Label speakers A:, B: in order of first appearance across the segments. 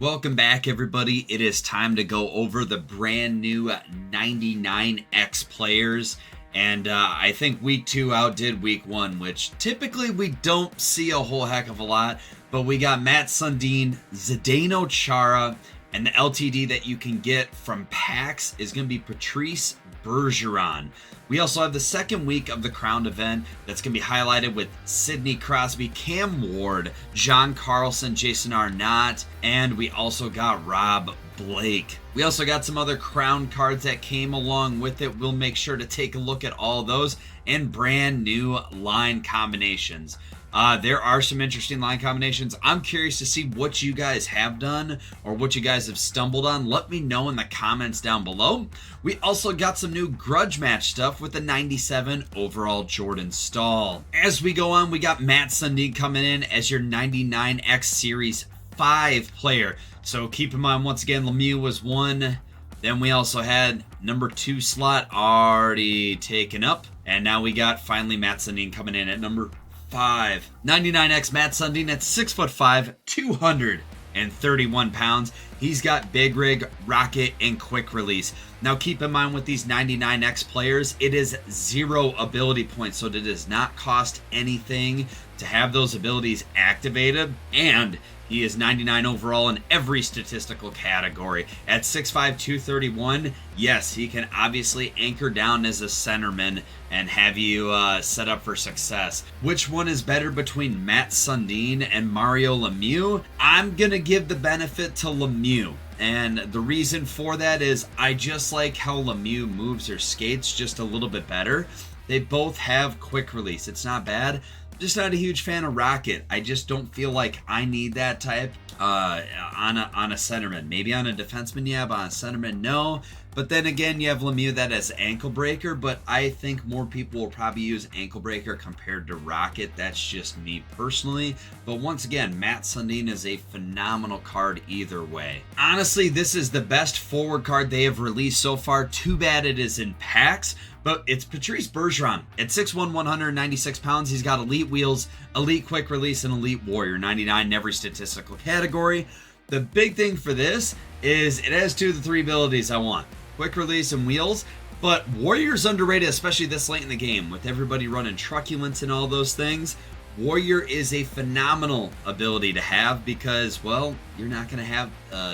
A: Welcome back, everybody. It is time to go over the brand new 99X players. And I think week 2 outdid week 1, which typically we don't see a whole heck of a lot. But we got Mats Sundin, Zdeno Chara, and the LTD that you can get from packs is going to be Patrice Bergeron. We also have the second week of the Crowned event that's going to be highlighted with Sidney Crosby, Cam Ward, John Carlson, Jason Arnott, and we also got Rob Blake. We also got some other Crowned cards that came along with it. We'll make sure to take a look at all those and brand new line combinations. There are some interesting line combinations. I'm curious to see what you guys have done or what you guys have stumbled on. Let me know in the comments down below. We also got some new grudge match stuff with the 97 overall Jordan Staal. As we go on, we got Mats Sundin coming in as your 99X Series 5 player. So keep in mind, once again, Lemieux was 1. Then we also had number 2 slot already taken up. And now we got finally Mats Sundin coming in at number 5. 99X Mats Sundin at 6'5", 231 pounds. He's got big rig, rocket, and quick release. Now keep in mind with these 99X players, it is 0 ability points, so it does not cost anything to have those abilities activated. And he is 99 overall in every statistical category. At 6'5", 231, yes, he can obviously anchor down as a centerman and have you set up for success. Which one is better between Mats Sundin and Mario Lemieux? I'm going to give the benefit to Lemieux. And the reason for that is I just like how Lemieux moves or skates just a little bit better. They both have quick release. It's not bad. Just not a huge fan of Rocket. I just don't feel like I need that type on a centerman. Maybe on a defenseman, yeah, but on a centerman, no. But then again, you have Lemieux that has ankle breaker, but I think more people will probably use ankle breaker compared to Rocket. That's just me personally. But once again, Mats Sundin is a phenomenal card either way. Honestly, this is the best forward card they have released so far. Too bad it is in packs. But it's Patrice Bergeron. At 6'1", 196 pounds, he's got elite wheels, elite quick release, and elite warrior. 99 in every statistical category. The big thing for this is it has 2 of the 3 abilities I want. Quick release and wheels. But warrior's underrated, especially this late in the game. With everybody running truculence and all those things, warrior is a phenomenal ability to have because, well, you're not going to have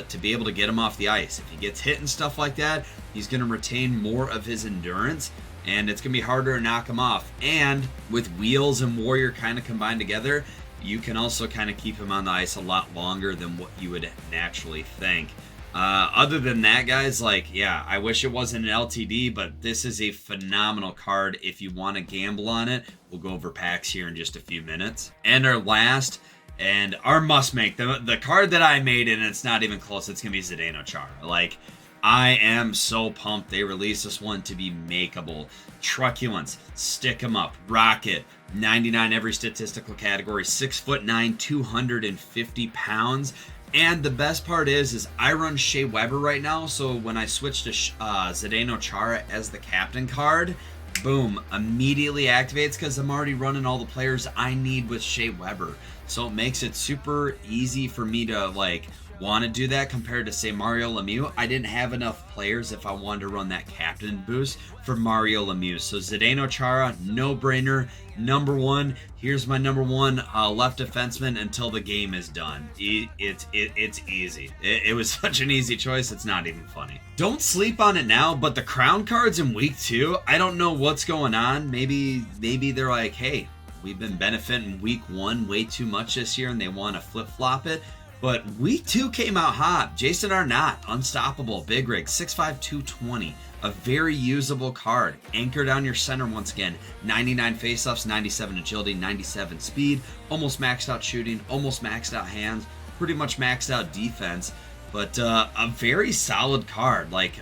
A: to be able to get him off the ice. If he gets hit and stuff like that, he's going to retain more of his endurance, and it's going to be harder to knock him off. And with wheels and warrior kind of combined together, you can also kind of keep him on the ice a lot longer than what you would naturally think. Other than that, guys, like, yeah, I wish it wasn't an LTD, but this is a phenomenal card if you want to gamble on it. We'll go over packs here in just a few minutes. And our last and our must make, the card that I made, and it's not even close, it's going to be Zdeno Chara. Like, I am so pumped they released this one to be makeable. Truculence, stick 'em up, rocket, 99 every statistical category, 6'9", 250 pounds. And the best part is I run Shea Weber right now, so when I switch to Zdeno Chara as the captain card, boom, immediately activates because I'm already running all the players I need with Shea Weber. So it makes it super easy for me to, like, want to do that compared to, say, Mario Lemieux. I didn't have enough players if I wanted to run that captain boost for Mario Lemieux. So Zdeno Chara, no-brainer, number 1. Here's my number 1 left defenseman until the game is done. It's easy. It was such an easy choice, it's not even funny. Don't sleep on it now, but the crown cards in week 2, I don't know what's going on. Maybe they're like, hey, we've been benefiting week 1 way too much this year and they want to flip-flop it. But week 2 came out hot. Jason Arnott, unstoppable, big rig, 6'5", 220. A very usable card. Anchor down your center once again. 99 faceoffs, 97 agility, 97 speed. Almost maxed out shooting, almost maxed out hands. Pretty much maxed out defense. But a very solid card. Like,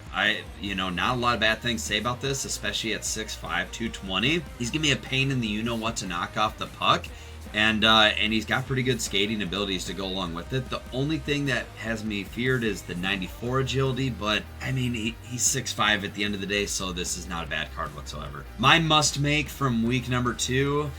A: not a lot of bad things to say about this, especially at 6'5", 220. He's giving me a pain in the you-know-what to knock off the puck. And he's got pretty good skating abilities to go along with it. The only thing that has me feared is the 94 agility, but I mean, he's 6'5" at the end of the day, so this is not a bad card whatsoever. My must make from week number 2,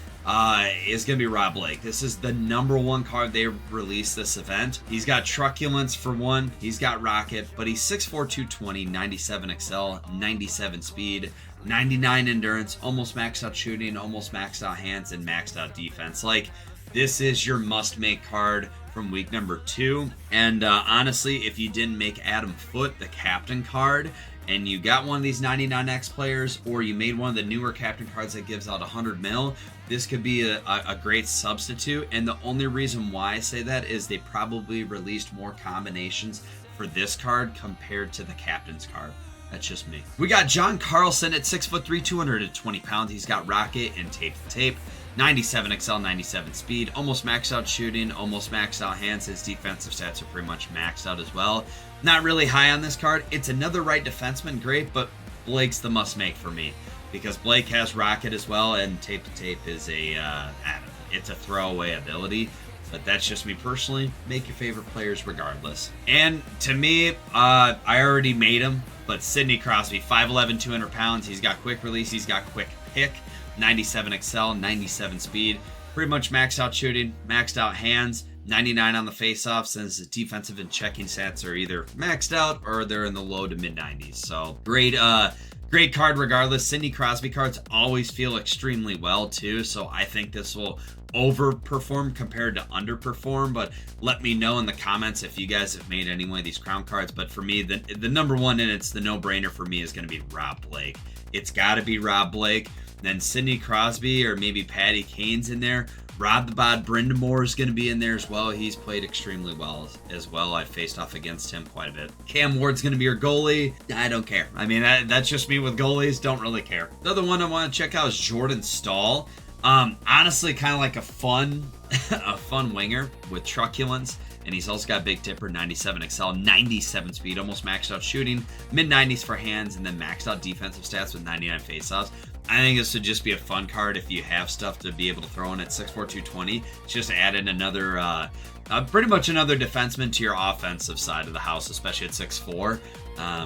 A: is going to be Rob Blake. This is the #1 card they released this event. He's got Truculence for one. He's got Rocket, but he's 6'4", 220, 97 XL, 97 speed, 99 endurance, almost maxed out shooting, almost maxed out hands, and maxed out defense. Like, this is your must-make card from week number 2. And honestly, if you didn't make Adam Foote the captain card, and you got one of these 99X players, or you made one of the newer captain cards that gives out 100 mil, this could be a great substitute. And the only reason why I say that is they probably released more combinations for this card compared to the captain's card. That's just me. We got John Carlson at 6'3", 220 pounds. He's got Rocket and Tape to Tape. 97 XL, 97 speed, almost maxed out shooting, almost maxed out hands. His defensive stats are pretty much maxed out as well. Not really high on this card. It's another right defenseman, great, but Blake's the must-make for me because Blake has Rocket as well, and Tape to Tape is it's a throwaway ability. But that's just me personally. Make your favorite players regardless. And to me, I already made him, but Sidney Crosby, 5'11", 200 pounds. He's got quick release. He's got quick pick. 97 XL, 97 speed. Pretty much maxed out shooting, maxed out hands. 99 on the faceoffs, since his defensive and checking stats are either maxed out or they're in the low to mid 90s. So great card regardless. Sidney Crosby cards always feel extremely well too, so I think this will overperform compared to underperform. But let me know in the comments if you guys have made any one of these crown cards. But for me, the #1, and it's the no-brainer for me, is going to be Rob Blake. It's got to be Rob Blake. Then Sidney Crosby or maybe Patty Kane's in there. Rob the Bod Brindamore is going to be in there as well. He's played extremely well as well. I've faced off against him quite a bit. Cam Ward's going to be your goalie. I don't care. I mean, that's just me with goalies. Don't really care. The other one I want to check out is Jordan Staal. Honestly, kind of like a fun winger with truculence. And he's also got Big Tipper, 97 XL, 97 speed, almost maxed out shooting, mid-90s for hands, and then maxed out defensive stats with 99 faceoffs. I think this would just be a fun card if you have stuff to be able to throw in at 6'4", 220. Just add in another, pretty much another defenseman to your offensive side of the house, especially at 6'4".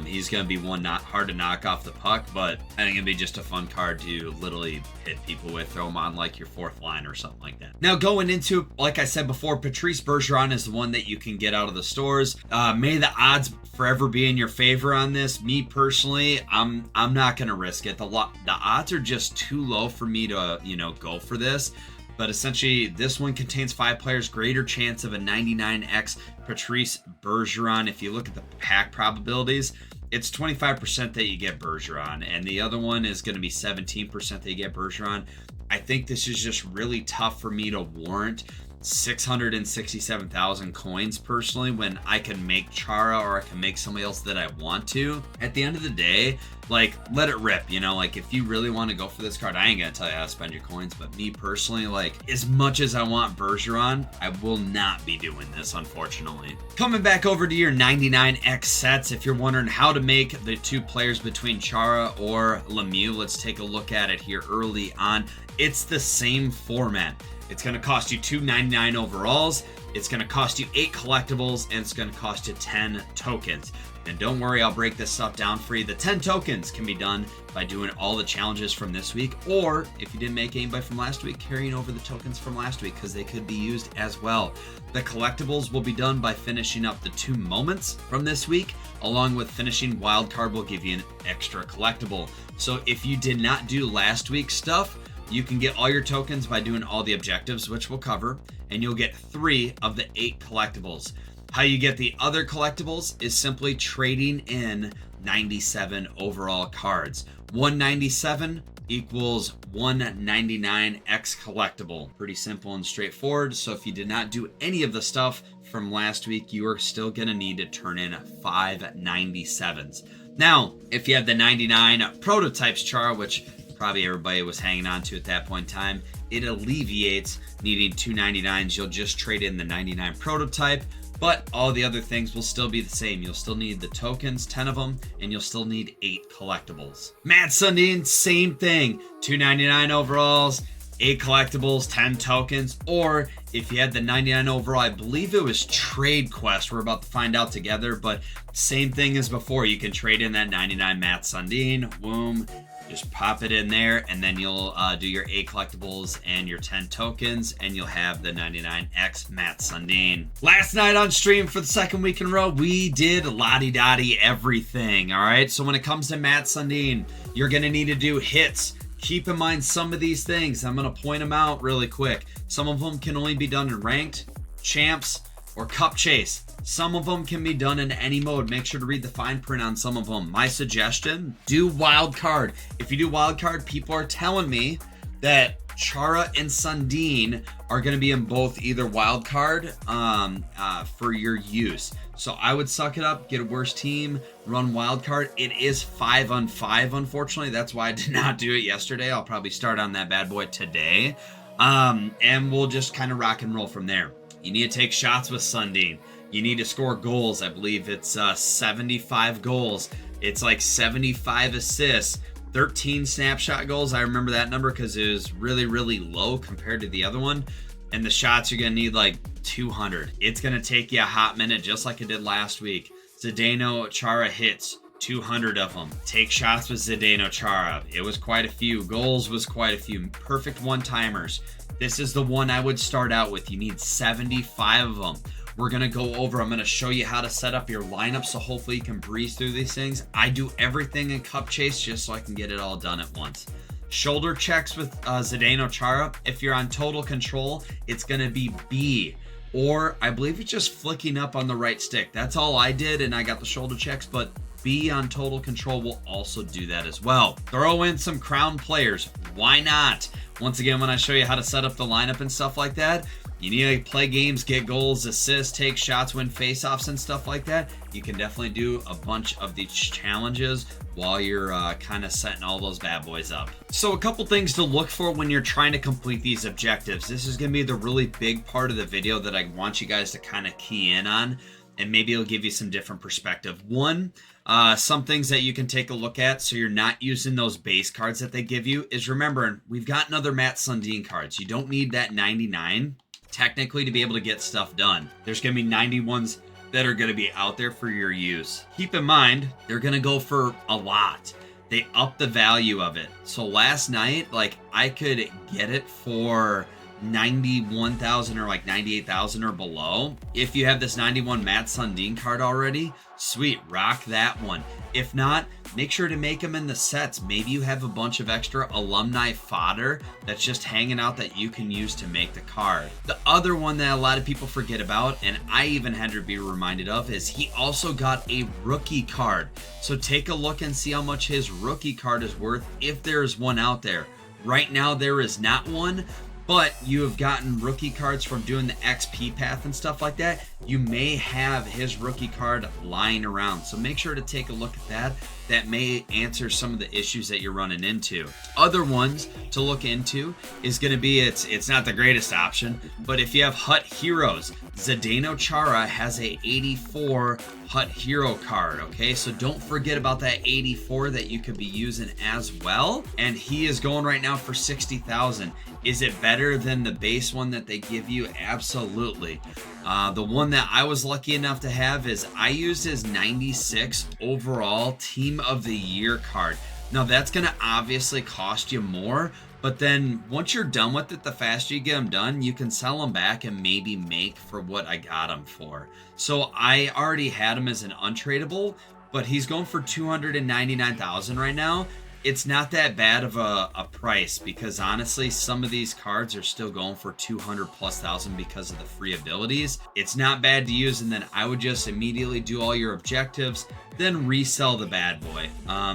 A: He's going to be one not hard to knock off the puck, but I think it'd be just a fun card to literally hit people with, throw them on like your fourth line or something like that. Now going into, like I said before, Patrice Bergeron is the one that you can get out of the stores. May the odds forever be in your favor on this. Me personally, I'm not going to risk it. The odds are just too low for me to, go for this. But essentially, this one contains 5 players, greater chance of a 99x Patrice Bergeron. If you look at the pack probabilities, it's 25% that you get Bergeron, and the other one is going to be 17% that you get Bergeron. I think this is just really tough for me to warrant 667,000 coins personally when I can make Chara or I can make somebody else that I want to. At the end of the day, like, let it rip, like if you really want to go for this card, I ain't gonna tell you how to spend your coins, but me personally, like, as much as I want Bergeron, I will not be doing this, unfortunately. Coming back over to your 99x sets, if you're wondering how to make the 2 players between Chara or Lemieux, let's take a look at it here early on. It's the same format. It's going to cost you $2.99 overalls, it's going to cost you 8 collectibles, and it's going to cost you 10 tokens. And don't worry, I'll break this stuff down for you. The 10 tokens can be done by doing all the challenges from this week, or if you didn't make anybody from last week, carrying over the tokens from last week, because they could be used as well. The collectibles will be done by finishing up the 2 moments from this week, along with finishing wildcard will give you an extra collectible. So if you did not do last week's stuff, you can get all your tokens by doing all the objectives, which we'll cover, and you'll get 3 of the 8 collectibles. How you get the other collectibles is simply trading in 97 overall cards. 197 equals 199x collectible. Pretty simple and straightforward. So if you did not do any of the stuff from last week, you are still going to need to turn in 5 97s. Now, if you have the 99 prototypes Chara, which probably everybody was hanging on to at that point in time, it alleviates needing 2 99s. You'll just trade in the 99 prototype, but all the other things will still be the same. You'll still need the tokens, 10 of them, and you'll still need 8 collectibles. Mats Sundin, same thing. 2 99 overalls, 8 collectibles, 10 tokens, or if you had the 99 overall, I believe it was Trade Quest. We're about to find out together, but same thing as before. You can trade in that 99 Mats Sundin, boom. Just pop it in there, and then you'll do your 8 collectibles and your 10 tokens, and you'll have the 99X Mats Sundin. Last night on stream for the second week in a row, we did la-di-da-di everything, all right? So when it comes to Mats Sundin, you're going to need to do hits. Keep in mind some of these things. I'm going to point them out really quick. Some of them can only be done in ranked, champs, or cup chase. Some of them can be done in any mode. Make sure to read the fine print on some of them. My suggestion, do wild card. If you do wild card, people are telling me that Chara and Sundin are going to be in both either wild card for your use. So I would suck it up, get a worse team, run wild card. It is 5-on-5, unfortunately. That's why I did not do it yesterday. I'll probably start on that bad boy today. And we'll just kind of rock and roll from there. You need to take shots with Sundin. You need to score goals. I believe it's 75 goals. It's like 75 assists, 13 snapshot goals. I remember that number because it was really, really low compared to the other one. And the shots, you're going to need like 200. It's going to take you a hot minute, just like it did last week. Zdeno Chara hits, 200 of them. Take shots with Zdeno Chara. It was quite a few. Goals was quite a few. Perfect one-timers. This is the one I would start out with. You need 75 of them. We're going to go over. I'm going to show you how to set up your lineup so hopefully you can breeze through these things. I do everything in Cup Chase just so I can get it all done at once. Shoulder checks with Zdeno Chara. If you're on total control, it's going to be B. Or I believe it's just flicking up on the right stick. That's all I did, and I got the shoulder checks, but B on total control will also do that as well. Throw in some crown players. Why not? Once again, when I show you how to set up the lineup and stuff like that, you need to play games, get goals, assists, take shots, win faceoffs and stuff like that. You can definitely do a bunch of these challenges while you're kind of setting all those bad boys up. So a couple things to look for when you're trying to complete these objectives. This is going to be the really big part of the video that I want you guys to kind of key in on, and maybe it'll give you some different perspective. One, some things that you can take a look at so you're not using those base cards that they give you is remember, we've got another Mats Sundin cards. You don't need that 99 technically to be able to get stuff done. There's going to be 91s that are going to be out there for your use. Keep in mind, they're going to go for a lot. They up the value of it. So last night, like I could get it for 91,000 or like 98,000 or below. If you have this 91 Mats Sundin card already, sweet, rock that one. If not, make sure to make them in the sets. Maybe you have a bunch of extra alumni fodder that's just hanging out that you can use to make the card. The other one that a lot of people forget about, and I even had to be reminded of, is he also got a rookie card. So take a look and see how much his rookie card is worth if there's one out there. Right now there is not one, but you have gotten rookie cards from doing the XP path and stuff like that. You may have his rookie card lying around. So make sure to take a look at that. That may answer some of the issues that you're running into. Other ones to look into is going to be, it's not the greatest option, but if you have Hut Heroes, Zdeno Chara has a 84 Hut Hero card, okay? So don't forget about that 84 that you could be using as well. And he is going right now for 60,000. Is it better than the base one that they give you? Absolutely. The one that I was lucky enough to have is I used his 96 overall Team of the Year card. Now that's going to obviously cost you more, but then once you're done with it, the faster you get them done, you can sell them back and maybe make for what I got them for. So I already had him as an untradeable, but he's going for 299,000 right now. It's not that bad of a price because honestly, some of these cards are still going for 200,000+ because of the free abilities. It's not bad to use, and then I would just immediately do all your objectives, then resell the bad boy.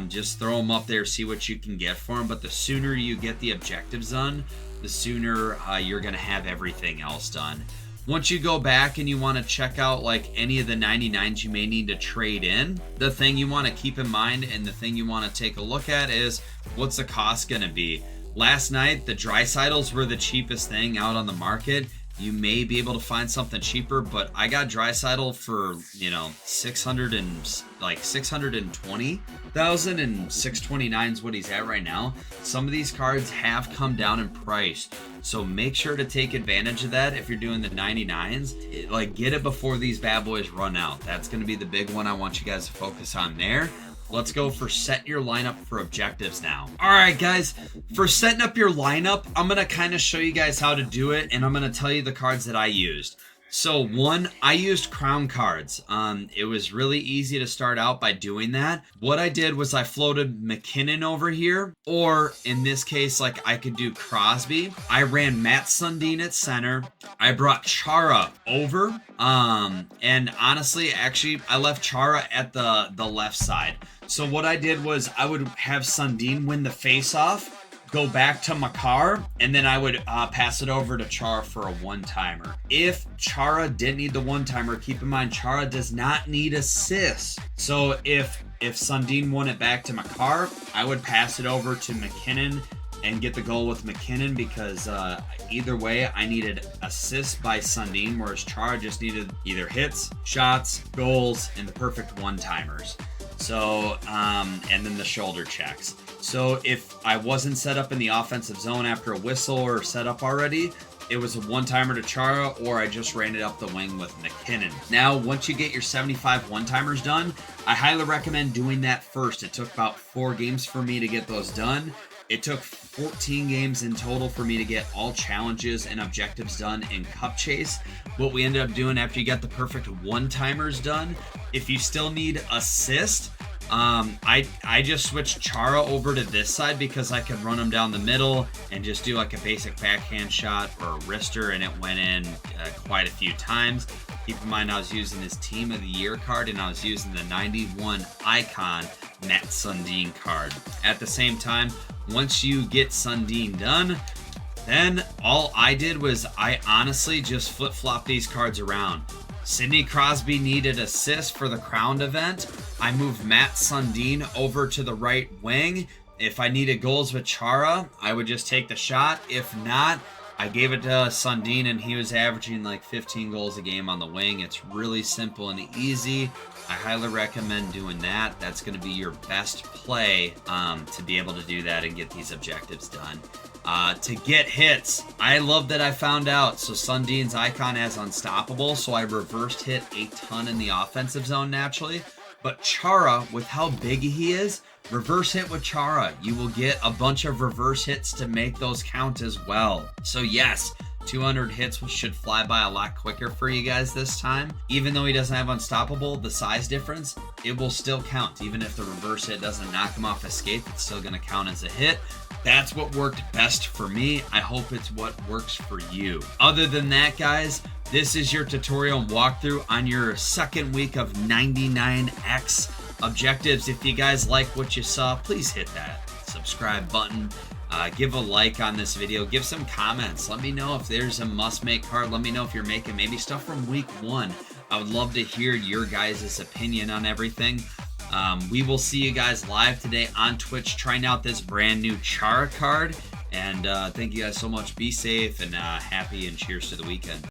A: Just throw them up there, see what you can get for them. But the sooner you get the objectives done, the sooner you're going to have everything else done. Once you go back and you want to check out like any of the 99s you may need to trade in, the thing you want to keep in mind and the thing you want to take a look at is what's the cost going to be. Last night, the Draisaitl's were the cheapest thing out on the market. You may be able to find something cheaper, but I got Draisaitl for, 620,000 and 629 is what he's at right now. Some of these cards have come down in price. So make sure to take advantage of that if you're doing the 99s. Get it before these bad boys run out. That's going to be the big one I want you guys to focus on there. let's go for setting your lineup for objectives now. All right, guys, for setting up your lineup, I'm going to kind of show you guys how to do it, and I'm going to tell you the cards that I used. So one, I used crown cards. It was really easy to start out by doing that. What I did was I floated McKinnon over here, or in this case, like I could do Crosby. I ran Matt Sundin at center. I brought Chara over. And honestly, actually, I left Chara at the left side. So what I did was I would have Sundin win the face-off, go back to Makar, and then I would pass it over to Chara for a one-timer. If Chara didn't need the one-timer, keep in mind Chara does not need assists. So if Sundin won it back to Makar, I would pass it over to McKinnon and get the goal with McKinnon, because either way I needed assists by Sundin, whereas Chara just needed either hits, shots, goals, and the perfect one-timers. So, and then the shoulder checks. So if I wasn't set up in the offensive zone after a whistle or set up already, it was a one-timer to Chara, or I just ran it up the wing with McKinnon. Now, once you get your 75 one-timers done, I highly recommend doing that first. It took about 4 games for me to get those done. It took 14 games in total for me to get all challenges and objectives done in Cup Chase. What we ended up doing after you got the perfect one-timers done, if you still need assist, I just switched Chara over to this side because I could run him down the middle and just do like a basic backhand shot or a wrister, and it went in quite a few times. Keep in mind I was using his Team of the Year card, and I was using the 91 Icon Matt Sundin card. At the same time, once you get Sundin done, then all I did was I honestly just flip-flopped these cards around. Sidney Crosby needed assist for the crowned event. I moved Matt Sundin over to the right wing. If I needed goals with Chara, I would just take the shot. If not, I gave it to Sundin, and he was averaging like 15 goals a game on the wing. It's really simple and easy. I highly recommend doing that. That's going to be your best play to be able to do that and get these objectives done. To get hits, I love that I found out. So Sundin's icon has unstoppable, so I reversed hit a ton in the offensive zone naturally. But Chara, with how big he is, reverse hit with Chara. You will get a bunch of reverse hits to make those count as well. So yes, 200 hits should fly by a lot quicker for you guys this time. Even though he doesn't have unstoppable, the size difference, it will still count. Even if the reverse hit doesn't knock him off escape, it's still going to count as a hit. That's what worked best for me. I hope it's what works for you. Other than that, guys, this is your tutorial and walkthrough on your second week of 99X objectives. If you guys like what you saw, please hit that subscribe button. Give a like on this video. Give some comments. Let me know if there's a must-make card. Let me know if you're making maybe stuff from week 1. I would love to hear your guys' opinion on everything. We will see you guys live today on Twitch trying out this brand new Chara card. And thank you guys so much. Be safe and happy, and cheers to the weekend.